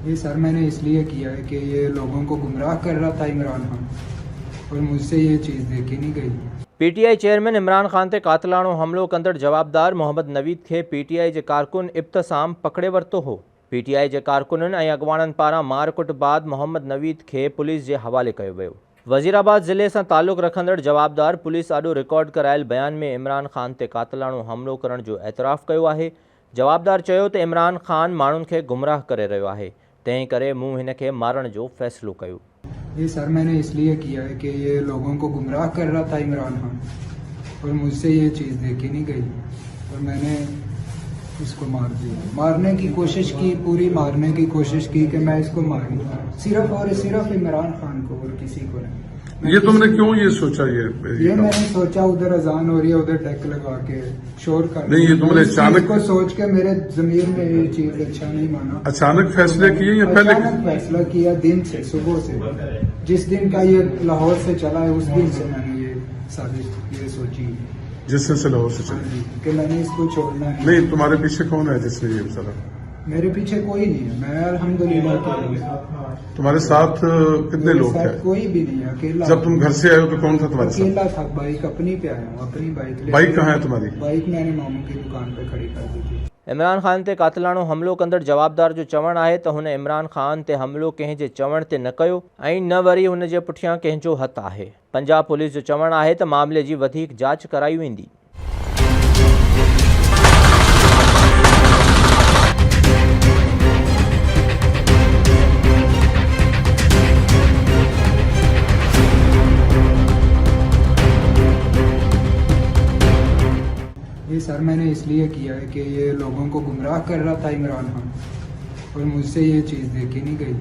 ये सर मैंने इसलिए किया है कि ये लोगों को गुमराह कर रहा था इमरान खान, और मुझसे ये चीज़ देखी नहीं गई। पीटीआई चेयरमैन इमरान खान ते कातलाणो हमलो कंदड़ जवाबदार मोहम्मद नवीद खे पीटीआई जे कारकुन इब्तिसाम पकड़े वरतो हो। पीटीआई जे कारकुननि ऐं अॻवाननि पारां मारकुट बाद मोहम्मद नवीद खे पुलिस जे हवाले कयो वियो। वज़ीराबाद ज़िले सां तालुक़ रखंदड़ जवाबदार पुलिस आॾो रिकॉर्ड करायल बयान में इमरान खान ते कातलाणो हमलो करण जो एतराफ़ कयो आहे। जवाबदार चयो त इमरान खान माण्हुनि खे गुमराह करे रहियो आहे, तंहिं करे मूं हिन खे मारण जो फ़ैसिलो कयो। ये सर मैंने इसलिए किया है कि ये लोगों को गुमराह कर रहा था इमरान खान, और मुझसे ये चीज़ देखी नहीं गई, और मैंने इसको मार दिया। मारने की कोशिश की, पूरी मारने की कोशिश की कि मैं इसको मारूं, सिर्फ और सिर्फ इमरान खान को और किसी को नहीं। ये तुमने क्यों ये सोचा? ये मैंने सोचा उधर अजान हो रही है, उधर डेक लगा के शोर कर नहीं, ये तुमने अचानक को सोच के मेरे जमीर में ये चीज अच्छा नहीं माना। अचानक फैसले किए या पहले? अचानक फैसला किया, दिन से, सुबह से, जिस दिन का ये लाहौर से चला है उस दिन से मैंने ये साजिश ये सोची, जिस दिन से लाहौर से चला कि मैंने इसको छोड़ना नहीं। तुम्हारे पीछे कौन है जिसने ये चला? मेरे पीछे कोई नहीं है, मैं अल्हम्दुलिल्लाह। तुम्हारे साथ कितने लोग थे? कोई भी नहीं है, अकेला। जब तुम घर से आए हो तो कौन था तुम्हारे साथ? अकेला था, बाइक अपनी पे आया हूँ, अपनी बाइक। बाइक कहाँ है तुम्हारी? बाइक मैंने मामू की दुकान पे खड़ी कर दी थी। इमरान खान ते कातलाणो हमलो कंदड़ जवाबदार जो चवणु आहे त हुन इमरान खान ते हमलो कंहिं जे चवण ते न कयो ऐं न वरी हुन जे पुठियां कंहिंजो हथु आहे। पंजाब पुलिस जो चवणु आहे त मामले जी वधीक जांच कराई वेंदी। ये सर मैंने इसलिए किया है कि ये लोगों को गुमराह कर रहा था इमरान खान, और मुझसे ये चीज़ देखी नहीं गई।